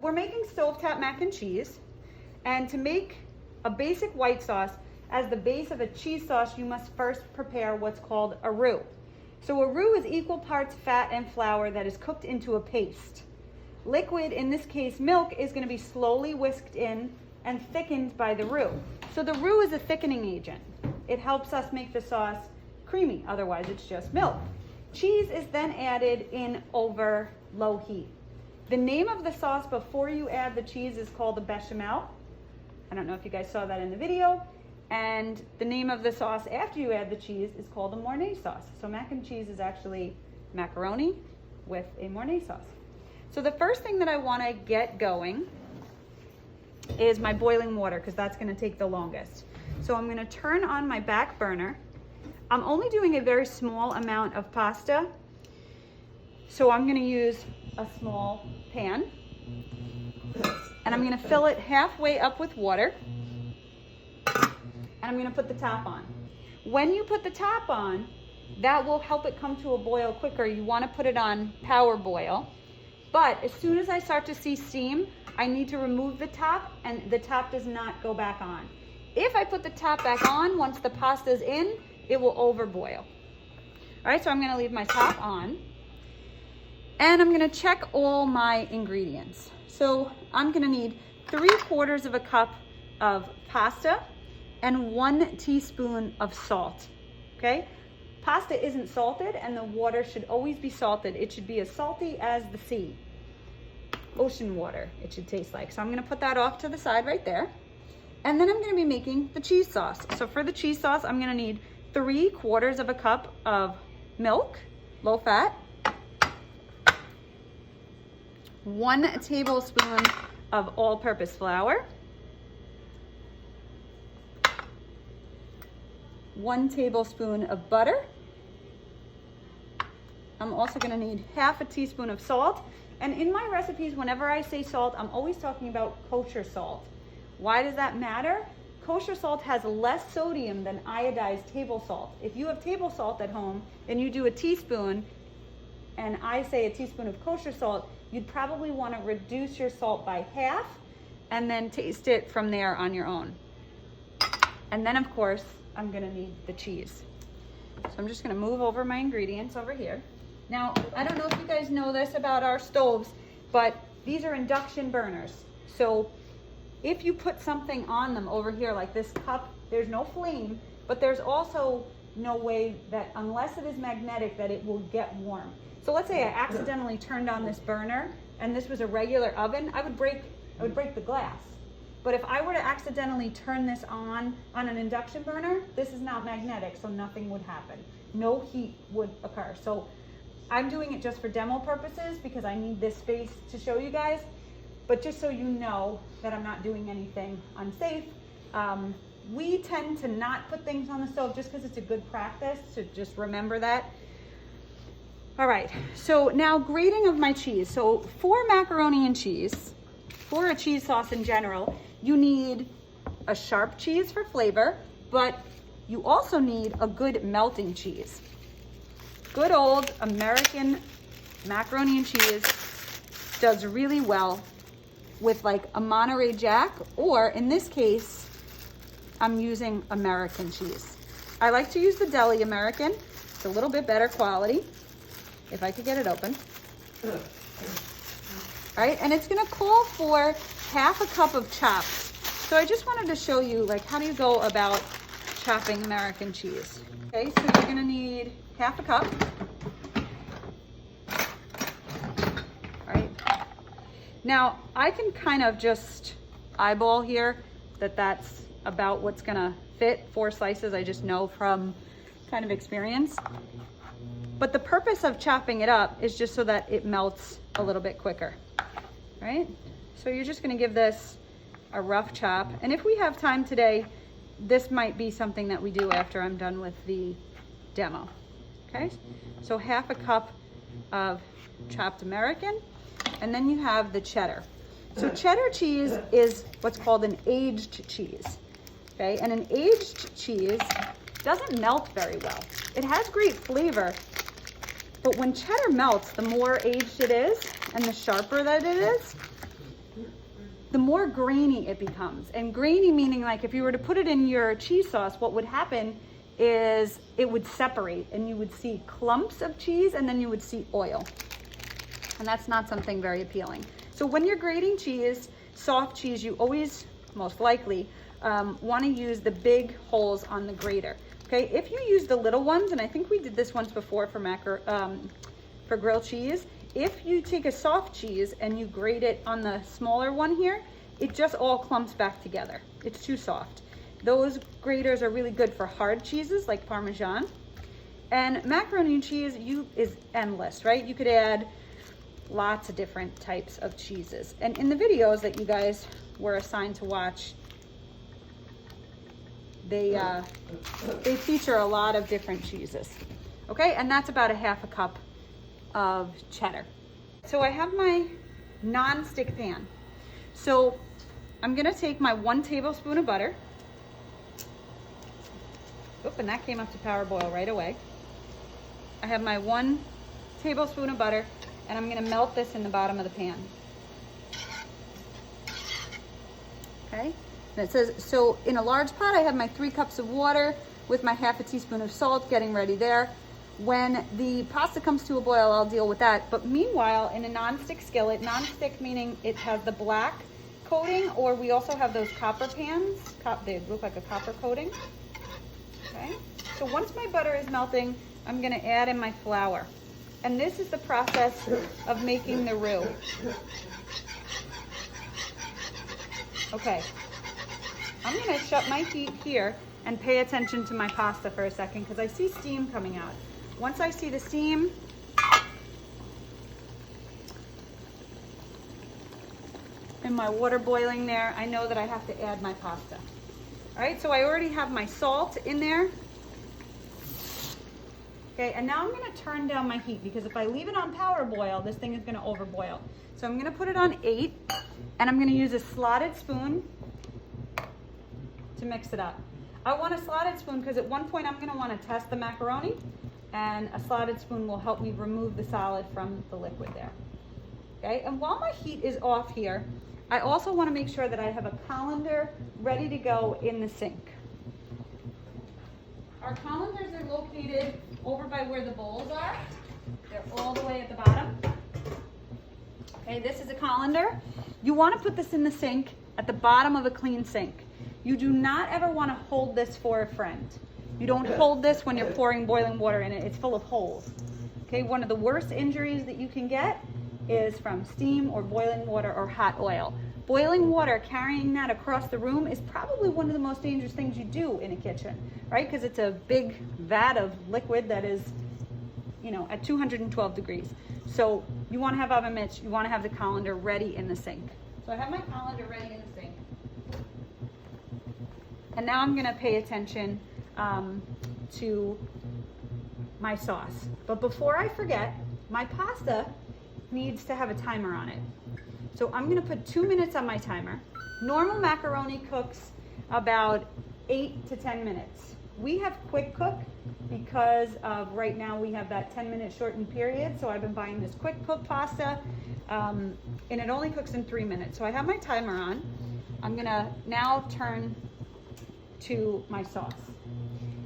We're making stovetop mac and cheese, and to make a basic white sauce, as the base of a cheese sauce, you must first prepare what's called a roux. So a roux is equal parts fat and flour that is cooked into a paste. Liquid, in this case milk, is going to be slowly whisked in and thickened by the roux. So the roux is a thickening agent. It helps us make the sauce creamy, otherwise it's just milk. Cheese is then added in over low heat. The name of the sauce before you add the cheese is called the bechamel. I don't know if you guys saw that in the video. And the name of the sauce after you add the cheese is called a Mornay sauce. So mac and cheese is actually macaroni with a Mornay sauce. So the first thing that I want to get going is my boiling water, because that's going to take the longest. So I'm going to turn on my back burner. I'm only doing a very small amount of pasta. So I'm going to use a small pan, and I'm going to fill it halfway up with water, and I'm going to put the top on. When you put the top on, that will help it come to a boil quicker. You want to put it on power boil, but as soon as I start to see steam, I need to remove the top, and the top does not go back on. If I put the top back on, once the pasta is in, it will overboil. All right, so I'm going to leave my top on. And I'm gonna check all my ingredients. So I'm gonna need 3/4 of a cup of pasta and 1 teaspoon of salt, okay? Pasta isn't salted, and the water should always be salted. It should be as salty as the sea. Ocean water, it should taste like. So I'm gonna put that off to the side right there. And then I'm gonna be making the cheese sauce. So for the cheese sauce, I'm gonna need 3/4 of a cup of milk, low fat, 1 tablespoon of all-purpose flour, 1 tablespoon of butter. I'm also going to need 1/2 teaspoon of salt. And in my recipes, whenever I say salt, I'm always talking about kosher salt. Why does that matter? Kosher salt has less sodium than iodized table salt. If you have table salt at home and you do a teaspoon, and I say a teaspoon of kosher salt, you'd probably want to reduce your salt by 1/2 and then taste it from there on your own. And then, of course, I'm going to need the cheese. So I'm just going to move over my ingredients over here. Now, I don't know if you guys know this about our stoves, but these are induction burners. So if you put something on them over here, like this cup, there's no flame, but there's also no way that, unless it is magnetic, that it will get warm. So let's say I accidentally turned on this burner and this was a regular oven, I would break the glass. But if I were to accidentally turn this on an induction burner, this is not magnetic, so nothing would happen. No heat would occur. So I'm doing it just for demo purposes because I need this space to show you guys. But just so you know that I'm not doing anything unsafe. We tend to not put things on the stove just because it's a good practice, so just remember that. All right, so now grating of my cheese. So for macaroni and cheese, for a cheese sauce in general, you need a sharp cheese for flavor, but you also need a good melting cheese. Good old American macaroni and cheese does really well with like a Monterey Jack, or in this case, I'm using American cheese. I like to use the deli American. It's a little bit better quality. If I could get it open. All right, and it's gonna call for 1/2 cup of chops. So I just wanted to show you, like, how do you go about chopping American cheese? Okay, so you're gonna need 1/2 cup. All right. Now, I can kind of just eyeball here that that's about what's gonna fit 4 slices. I just know from kind of experience. But the purpose of chopping it up is just so that it melts a little bit quicker, right? So you're just gonna give this a rough chop. And if we have time today, this might be something that we do after I'm done with the demo, okay? So 1/2 cup of chopped American, and then you have the cheddar. So cheddar cheese is what's called an aged cheese, okay? And an aged cheese doesn't melt very well. It has great flavor, but when cheddar melts, the more aged it is and the sharper that it is, the more grainy it becomes. And grainy meaning like if you were to put it in your cheese sauce, what would happen is it would separate and you would see clumps of cheese and then you would see oil. And that's not something very appealing. So when you're grating cheese, soft cheese, you always, most likely, want to use the big holes on the grater. Okay, if you use the little ones, and I think we did this once before for grilled cheese, if you take a soft cheese and you grate it on the smaller one here, it just all clumps back together. It's too soft. Those graters are really good for hard cheeses like Parmesan. And macaroni and cheese is endless, right? You could add lots of different types of cheeses. And in the videos that you guys were assigned to watch, they feature a lot of different cheeses. Okay, and that's about a half a cup of cheddar. So I have my non-stick pan. So I'm gonna take my 1 tablespoon of butter. Oop, and that came up to power boil right away. I have my 1 tablespoon of butter, and I'm gonna melt this in the bottom of the pan. Okay, and it says, so in a large pot, I have my 3 cups of water with my half a teaspoon of salt getting ready there. When the pasta comes to a boil, I'll deal with that. But meanwhile, in a non-stick skillet, non-stick meaning it has the black coating, or we also have those copper pans. They look like a copper coating. Okay, so once my butter is melting, I'm gonna add in my flour. And this is the process of making the roux. Okay, I'm gonna shut my heat here and pay attention to my pasta for a second because I see steam coming out. Once I see the steam, and my water boiling there, I know that I have to add my pasta. All right, so I already have my salt in there. Okay, and now I'm gonna turn down my heat because if I leave it on power boil, this thing is gonna overboil. So I'm gonna put it on 8, and I'm gonna use a slotted spoon to mix it up. I want a slotted spoon because at one point I'm gonna wanna test the macaroni, and a slotted spoon will help me remove the solid from the liquid there. Okay, and while my heat is off here, I also wanna make sure that I have a colander ready to go in the sink. Our colanders are located over by where the bowls are. They're all the way at the bottom. Okay, this is a colander. You wanna put this in the sink at the bottom of a clean sink. You do not ever wanna hold this for a friend. You don't hold this when you're pouring boiling water in it. It's full of holes. Okay, one of the worst injuries that you can get is from steam or boiling water or hot oil. Boiling water, carrying that across the room is probably one of the most dangerous things you do in a kitchen, right? Because it's a big vat of liquid that is, you know, at 212 degrees. So you want to have oven mitts, you want to have the colander ready in the sink. So I have my colander ready in the sink. And now I'm going to pay attention to my sauce. But before I forget, my pasta needs to have a timer on it. So I'm gonna put 2 minutes on my timer. Normal macaroni cooks about 8 to 10 minutes. We have quick cook because of right now we have that 10-minute shortened period. So I've been buying this quick cook pasta and it only cooks in 3 minutes. So I have my timer on. I'm gonna now turn to my sauce.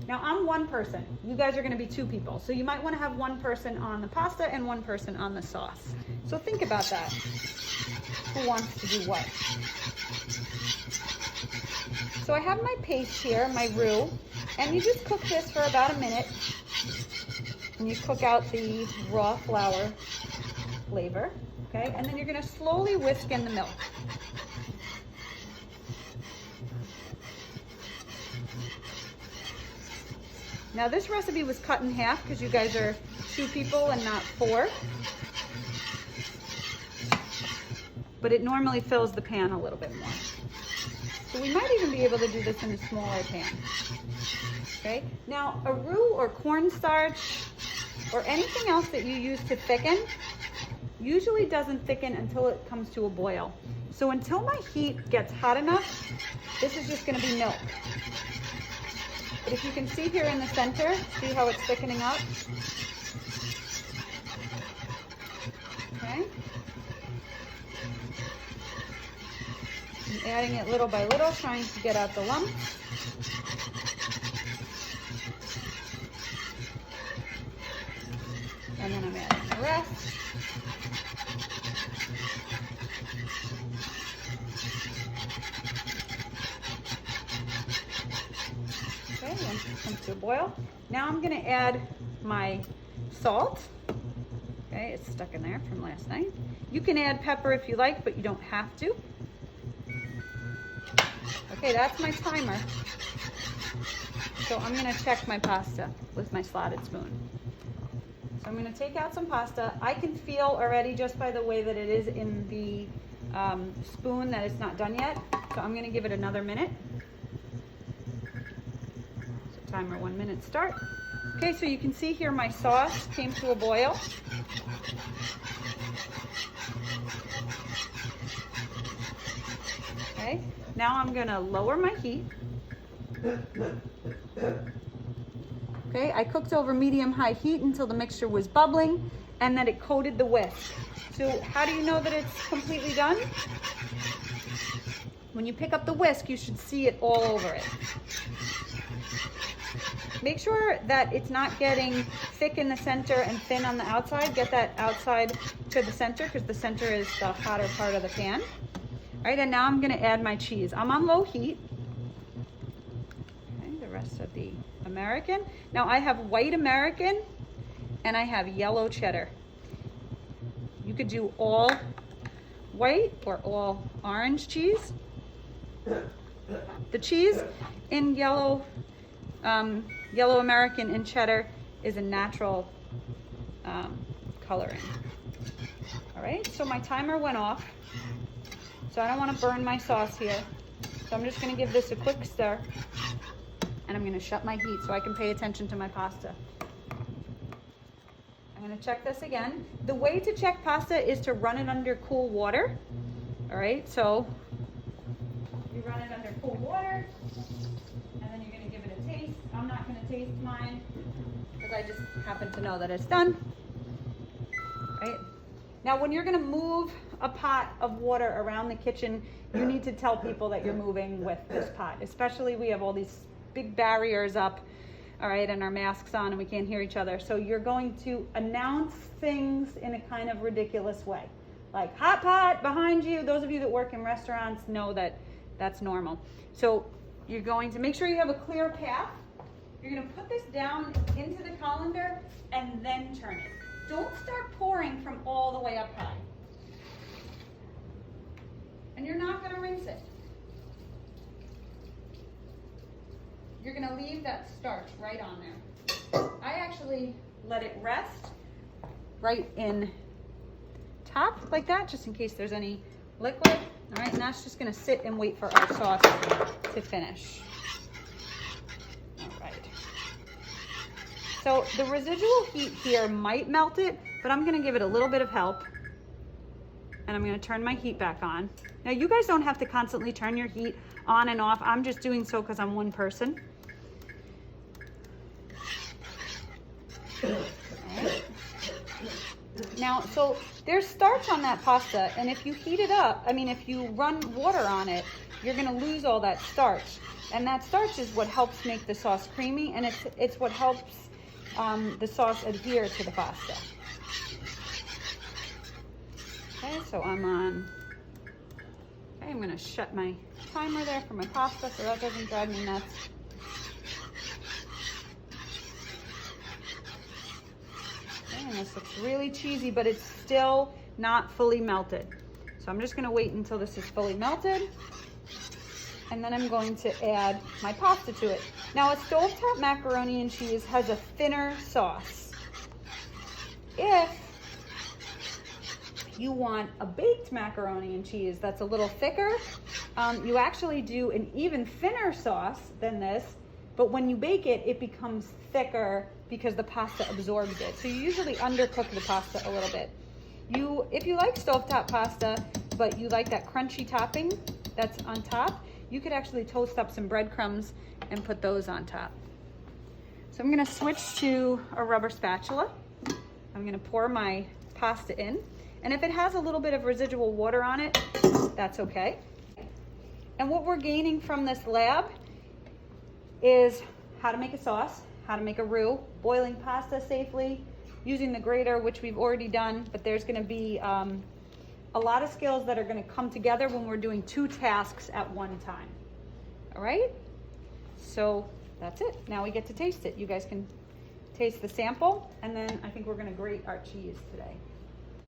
Now I'm one person, you guys are gonna be 2 people. So you might wanna have 1 person on the pasta and 1 person on the sauce. So think about that. Who wants to do what? So I have my paste here, my roux, and you just cook this for about a minute. And you cook out the raw flour flavor, okay? And then you're gonna slowly whisk in the milk. Now this recipe was cut in half because you guys are 2 people and not 4. But it normally fills the pan a little bit more. So we might even be able to do this in a smaller pan. Okay, now a roux or cornstarch or anything else that you use to thicken usually doesn't thicken until it comes to a boil. So until my heat gets hot enough, this is just gonna be milk. But if you can see here in the center, see how it's thickening up? Okay. I'm adding it little by little, trying to get out the lumps. And then I'm adding the rest. Okay, once it comes to a boil, now I'm gonna add my salt. Okay, it's stuck in there from last night. You can add pepper if you like, but you don't have to. Okay, that's my timer. So I'm gonna check my pasta with my slotted spoon. So I'm gonna take out some pasta. I can feel already just by the way that it is in the spoon that it's not done yet. So I'm gonna give it another minute. So timer 1 minute start. Okay, so you can see here my sauce came to a boil. Okay, now I'm gonna lower my heat. Okay, I cooked over medium-high heat until the mixture was bubbling and that it coated the whisk. So how do you know that it's completely done? When you pick up the whisk, you should see it all over it. Make sure that it's not getting thick in the center and thin on the outside. Get that outside to the center because the center is the hotter part of the pan. All right, and now I'm gonna add my cheese. I'm on low heat. Okay, the rest of the American. Now I have white American and I have yellow cheddar. You could do all white or all orange cheese. The cheese in yellow American and cheddar is a natural coloring. All right, so my timer went off. So I don't want to burn my sauce here. So I'm just going to give this a quick stir. And I'm going to shut my heat so I can pay attention to my pasta. I'm going to check this again. The way to check pasta is to run it under cool water. All right, so you run it under cool water. And then you're going to give it a taste. I'm not going to taste mine because I just happen to know that it's done. Right? Now, when you're going to move a pot of water around the kitchen, you need to tell people that you're moving with this pot. Especially we have all these big barriers up, all right, and our masks on and we can't hear each other. So you're going to announce things in a kind of ridiculous way. Like hot pot behind you. Those of you that work in restaurants know that that's normal. So you're going to make sure you have a clear path. You're going to put this down into the colander and then turn it. Don't start pouring from all the way up high. And you're not going to rinse it. You're going to leave that starch right on there. I actually let it rest right in top like that, just in case there's any liquid. All right, and that's just going to sit and wait for our sauce to finish. So the residual heat here might melt it, but I'm gonna give it a little bit of help. And I'm gonna turn my heat back on. Now you guys don't have to constantly turn your heat on and off. I'm just doing so because I'm one person. Okay. Now, so there's starch on that pasta, and if you heat it up, if you run water on it, you're gonna lose all that starch. And that starch is what helps make the sauce creamy, and it's what helps the sauce adhere to the pasta. Okay, so I'm on. Okay, I'm gonna shut my timer there for my pasta so that doesn't drive me nuts. Okay, and this looks really cheesy, but it's still not fully melted. So I'm just gonna wait until this is fully melted. And then I'm going to add my pasta to it. Now, a stovetop macaroni and cheese has a thinner sauce. If you want a baked macaroni and cheese that's a little thicker, you actually do an even thinner sauce than this, but when you bake it, it becomes thicker because the pasta absorbs it. So you usually undercook the pasta a little bit. If you like stovetop pasta, but you like that crunchy topping that's on top, you could actually toast up some breadcrumbs and put those on top. So I'm gonna switch to a rubber spatula. I'm gonna pour my pasta in. And if it has a little bit of residual water on it, that's okay. And what we're gaining from this lab is how to make a sauce, how to make a roux, boiling pasta safely, using the grater, which we've already done, but there's gonna be a lot of skills that are gonna come together when we're doing 2 tasks at one time. All right? So that's it. Now we get to taste it. You guys can taste the sample, and then I think we're gonna grate our cheese today.